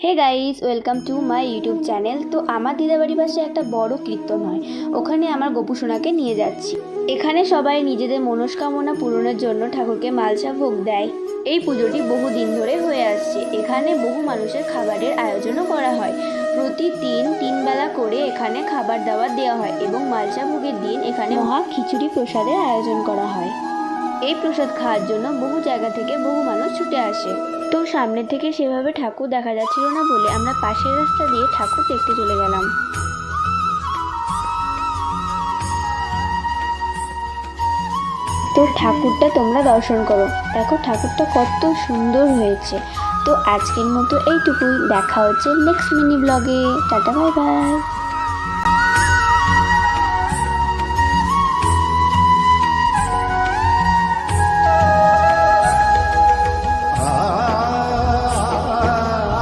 Hey guys, welcome to my YouTube channel. তো আমার দিদাবাড়ির পাশে একটা বড় কীর্তন হয়, ওখানে আমার গোপুসোনাকে নিয়ে যাচ্ছি। এখানে সবাই নিজেদের মনস্কামনা পূরণের জন্য ঠাকুরকে মালসা ভোগ দেয়। এই পুজোটি বহুদিন ধরে হয়ে আসছে। এখানে বহু মানুষের খাবারের আয়োজনও করা হয়। প্রতিদিন 3 বেলা করে এখানে খাবার দাবার দেওয়া হয় এবং মালসা ভোগের দিন এখানে মহা খিচুড়ি প্রসাদের আয়োজন করা হয়। এই প্রসাদ খাওয়ার জন্য বহু জায়গা থেকে বহু মানুষ ছুটে আসে। তো সামনে থেকে সেভাবে ঠাকুর দেখা যাচ্ছিল না বলে আমরা পাশের রাস্তা দিয়ে ঠাকুর দেখতে চলে গেলাম। তো ঠাকুরটা তোমরা দর্শন করো, দেখো ঠাকুরটা কত সুন্দর হয়েছে। তো আজকের মতো এইটুকুই, দেখা হচ্ছে নেক্সট মিনি ব্লগে। Tata, bye bye.